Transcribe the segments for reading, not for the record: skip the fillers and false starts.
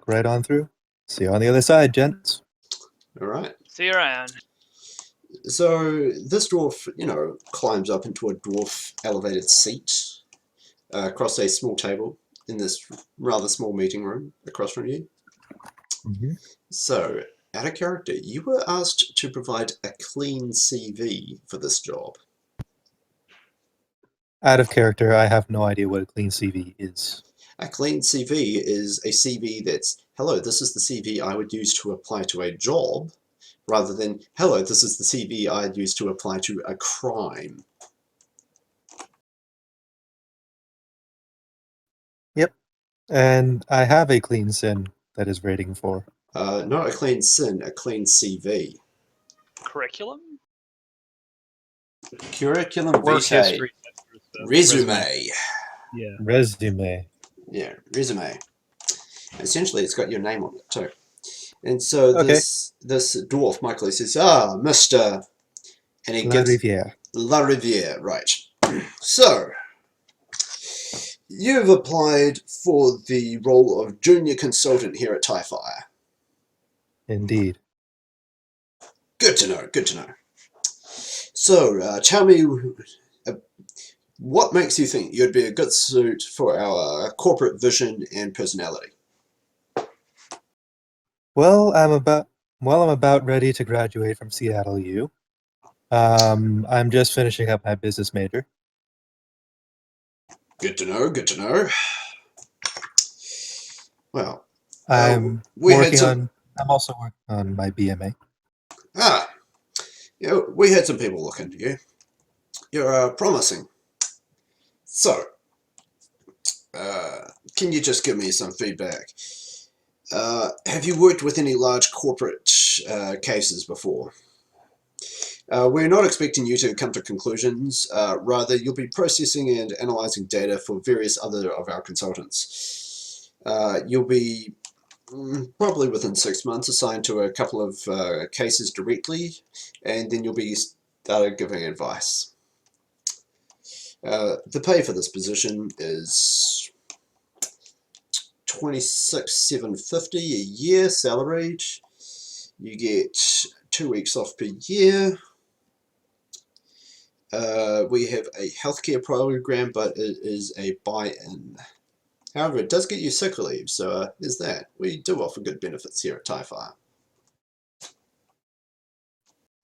right on through. See you on the other side, gents. All right. See you around. So this dwarf, climbs up into a dwarf elevated seat across a small table in this rather small meeting room across from you. Mm-hmm. So, out of character, you were asked to provide a clean CV for this job. Out of character, I have no idea what a clean CV is. A clean CV is a CV that's, hello, this is the CV I would use to apply to a job, rather than, hello, this is the CV I'd use to apply to a crime. Yep. And I have a clean sin that is rating 4. Not a clean sin, a clean CV. Curriculum? Curriculum Work vitae. history. Resume. Yeah. Resume. Yeah, resume. Essentially, it's got your name on it too. And so Okay. this dwarf, Michael, he says, Mr. And he La gives Riviere. La Riviere, right. So, you've applied for the role of junior consultant here at TIEFire. Indeed. Good to know, good to know. So, tell me, what makes you think you'd be a good suit for our corporate vision and personality? Well, I'm about ready to graduate from Seattle U. I'm just finishing up my business major. Good to know, good to know. Well, I'm also working on my BMA. We had some people look into you. You're promising. So, can you just give me some feedback? Have you worked with any large corporate cases before? We're not expecting you to come to conclusions. Rather, you'll be processing and analyzing data for various other of our consultants. You'll be probably within 6 months assigned to a couple of cases directly, and then you'll be started giving advice. The pay for this position is $26,750 a year salaried. You get 2 weeks off per year. We have a healthcare program, but it is a buy-in. However, it does get you sick leave, so there's that. We do offer good benefits here at TIEFire.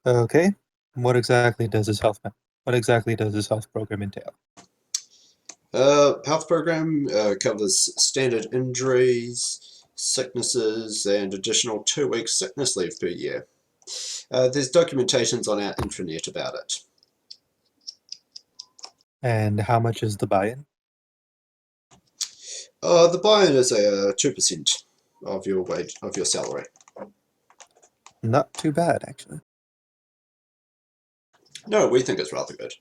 Okay. What exactly does this health program entail? Health program covers standard injuries, sicknesses, and additional 2 weeks sickness leave per year. There's documentations on our intranet about it. And how much is the buy-in? The buy-in is a 2% of your wage, of your salary. Not too bad, actually. No, we think it's rather good.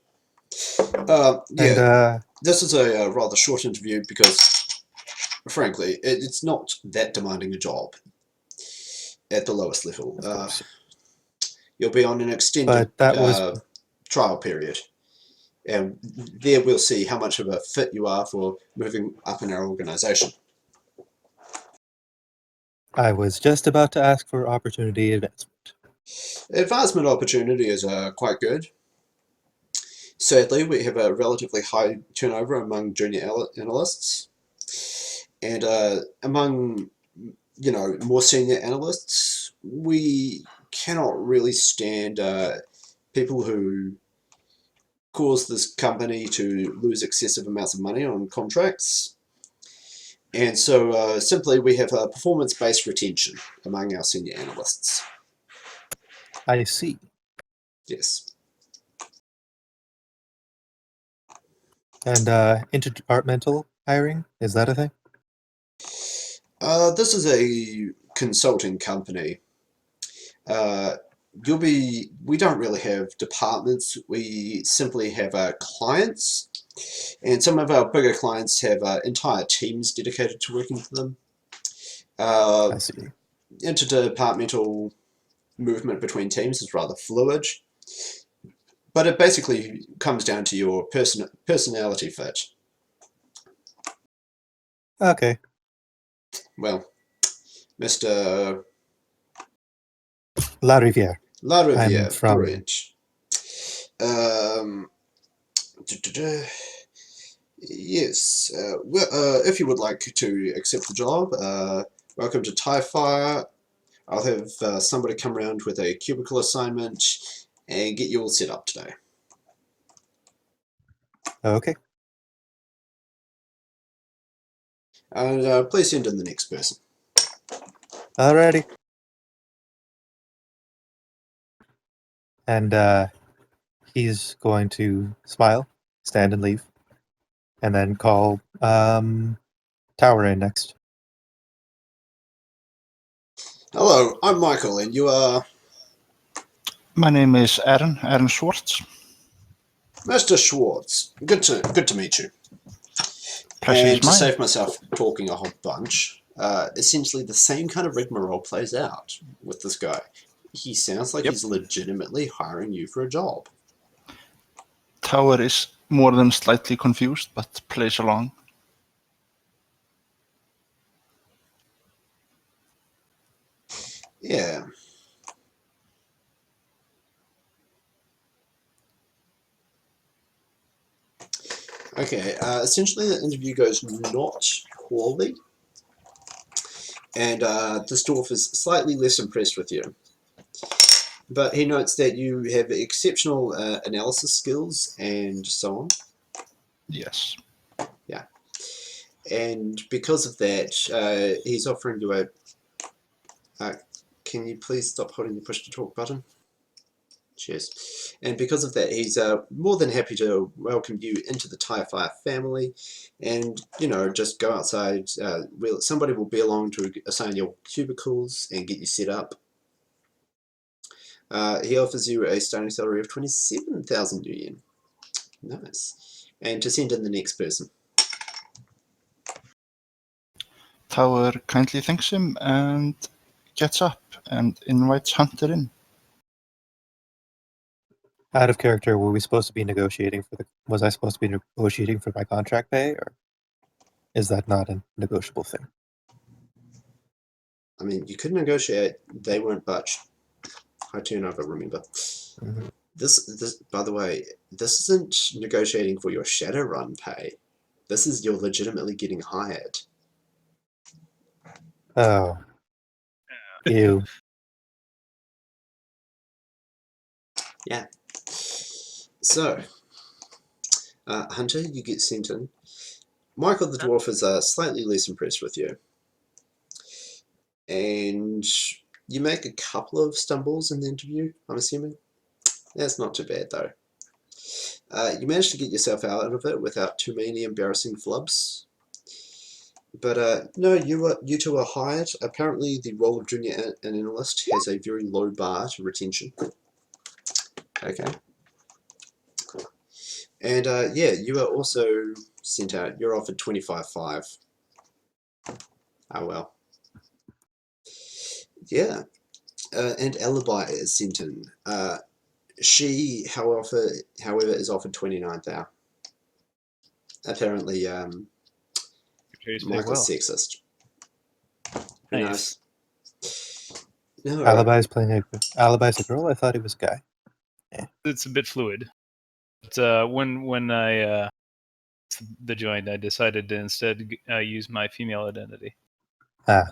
This is a rather short interview because, frankly, it's not that demanding a job at the lowest level. You'll be on an extended trial period, and there we'll see how much of a fit you are for moving up in our organization. I was just about to ask for opportunity advancement. Advancement opportunity is quite good. Sadly, we have a relatively high turnover among junior analysts, and among more senior analysts, we cannot really stand people who cause this company to lose excessive amounts of money on contracts. And so simply we have a performance-based retention among our senior analysts. I see. Yes. And interdepartmental hiring, is that a thing? This is a consulting company. We don't really have departments. We simply have clients, and some of our bigger clients have entire teams dedicated to working for them. I see. Interdepartmental movement between teams is rather fluid, but it basically comes down to your personality fit. Okay. Well, Mr. La Riviere. La Riviere. I'm from- Brilliant. Yes. Well, if you would like to accept the job, welcome to TIE Fire. I'll have somebody come around with a cubicle assignment and get you all set up today. Okay. And please send in the next person. Alrighty. And he's going to smile, stand and leave, and then call Tower in next. Hello, I'm Michael, and you are My name is Aaron Schwartz. Mr. Schwartz. Good to meet you. Pleasure And is to mine. save myself talking a whole bunch, essentially the same kind of rigmarole plays out with this guy. He sounds like Yep. he's legitimately hiring you for a job. Tower is more than slightly confused, but plays along. Yeah. Okay, essentially the interview goes not poorly, and this dwarf is slightly less impressed with you. But he notes that you have exceptional analysis skills and so on. Yes. And because of that, he's offering you a... can you please stop holding the push to talk button? Cheers. And because of that, he's more than happy to welcome you into the TIE Fire family, and just go outside. Somebody will be along to assign your cubicles and get you set up. He offers you a starting salary of 27,000 New Yen. Nice. And to send in the next person. Tower kindly thanks him and gets up and invites Hunter in. Out of character, were we supposed to be negotiating for the? Was I supposed to be negotiating for my contract pay, or is that not a negotiable thing? I mean, you could negotiate. They won't budge. High turnover, remember. Mm-hmm. This, by the way, this isn't negotiating for your Shadowrun pay. This is you're legitimately getting hired. Oh, you. Yeah. So, Hunter, you get sent in. Michael the dwarf is slightly less impressed with you. And you make a couple of stumbles in the interview, I'm assuming. That's not too bad, though. You managed to get yourself out of it without too many embarrassing flubs. But no, you two are hired. Apparently, the role of junior analyst has a very low bar to retention. Okay. And yeah, you are also sent out. You're offered 25.5. Oh well. Yeah. And Alibi is sent in. She, however, is offered 29,000. Apparently, Michael's sexist. Who knows? No. Alibi's Alibi's a girl. I thought he was a guy. It's a bit fluid. But when I the joint, I decided to instead use my female identity. Ah.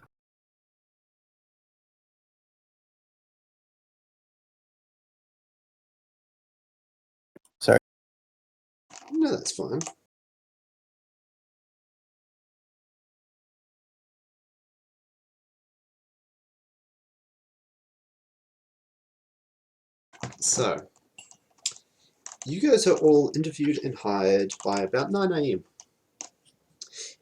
Sorry. No, that's fine. So, you guys are all interviewed and hired by about 9 AM.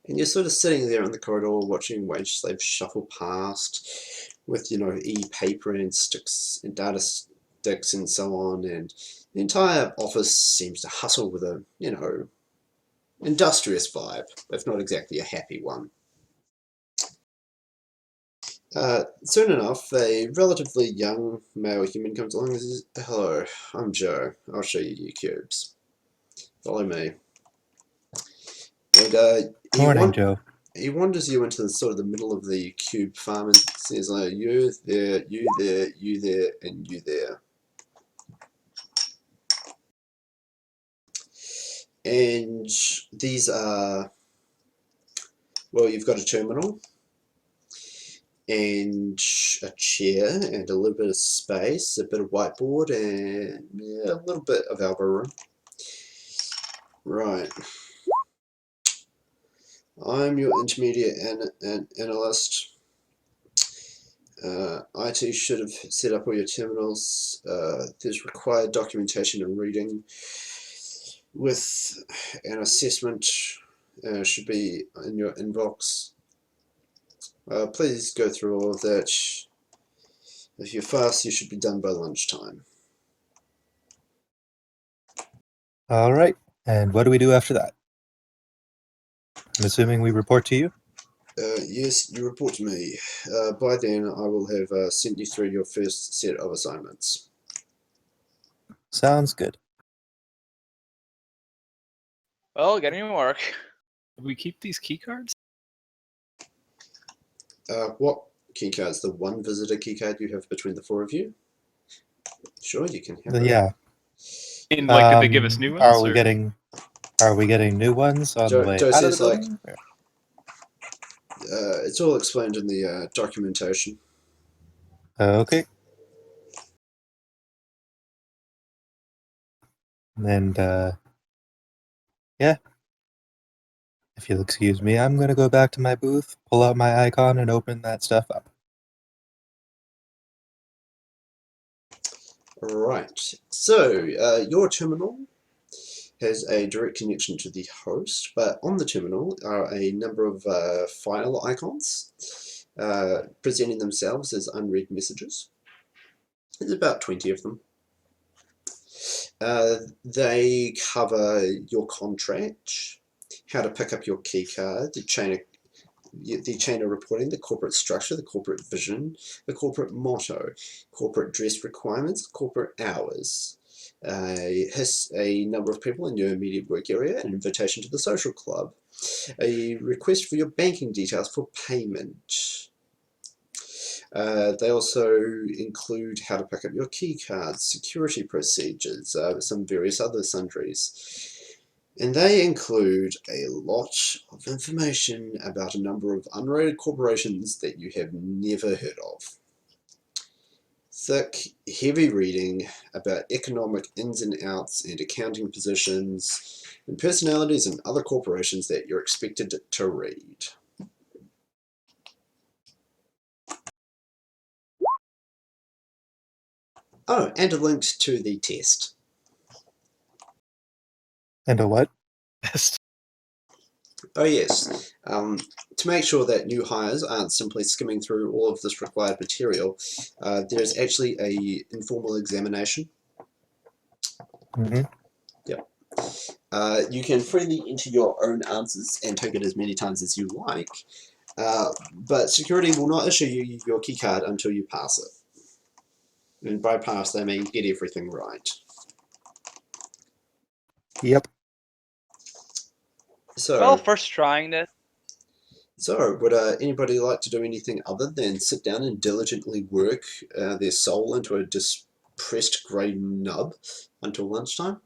And you're sort of sitting there in the corridor watching wage slaves shuffle past with, e-paper and sticks and data sticks and so on. And the entire office seems to hustle with a, industrious vibe, if not exactly a happy one. Soon enough, a relatively young male human comes along and says, "Hello, I'm Joe. I'll show you your cubes. Follow me." And Morning, Joe. he wanders you into the sort of the middle of the cube farm and says, you there, you there, you there, and you there. And these are, well, you've got a terminal and a chair and a little bit of space, a bit of whiteboard, and yeah, a little bit of elbow room. Right. I'm your intermediate analyst. IT should have set up all your terminals. There's required documentation and reading with an assessment should be in your inbox. Please go through all of that. If you're fast, you should be done by lunchtime. All right. And what do we do after that? I'm assuming we report to you? Yes, you report to me. By then, I will have sent you through your first set of assignments. Sounds good. Well, getting to work. Do we keep these key cards? What keycards? The one visitor keycard you have between the four of you? Sure, you can have it. Yeah. And like, did they give us new ones? Are we getting new ones on the way Joe out of says, the building? it's all explained in the documentation. Okay. And yeah. If you'll excuse me, I'm gonna go back to my booth, pull out my icon, and open that stuff up. Right. So, your terminal has a direct connection to the host, but on the terminal are a number of file icons presenting themselves as unread messages. There's about 20 of them. They cover your contract, how to pick up your keycard, the chain of reporting, the corporate structure, the corporate vision, the corporate motto, corporate dress requirements, corporate hours, a number of people in your immediate work area, an invitation to the social club, a request for your banking details for payment. They also include how to pick up your key cards, security procedures, some various other sundries. And they include a lot of information about a number of unrated corporations that you have never heard of. Thick, heavy reading about economic ins and outs and accounting positions and personalities and other corporations that you're expected to read. Oh, and a link to the test. And a what? Oh yes, to make sure that new hires aren't simply skimming through all of this required material, there's actually a informal examination. Mm-hmm. Yep. You can freely enter your own answers and take it as many times as you like, but security will not issue you your keycard until you pass it. And by pass, they mean get everything right. Yep. So, Well, first trying this. So, would anybody like to do anything other than sit down and diligently work their soul into a depressed grey nub until lunchtime?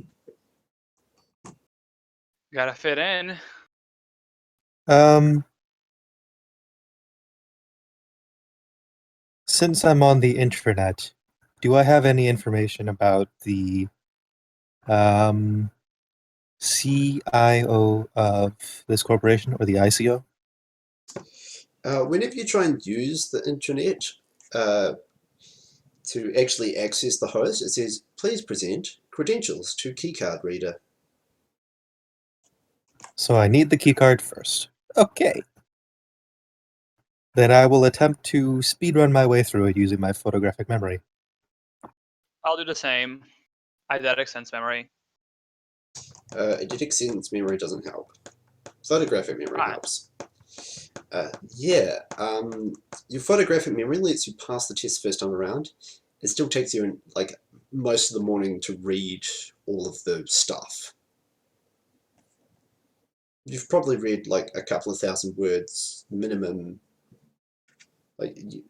Gotta fit in. Since I'm on the intranet, do I have any information about the CIO of this corporation, or the ICO? Whenever you try and use the internet to actually access the host, it says, please present credentials to keycard reader. So I need the keycard first. Okay. Then I will attempt to speedrun my way through it using my photographic memory. I'll do the same. Eidetic sense memory. Eidetic sense memory doesn't help. Photographic memory Right. helps. Your photographic memory lets you pass the test first time around. It still takes you like most of the morning to read all of the stuff. you've probably read like a couple of thousand words minimum. Like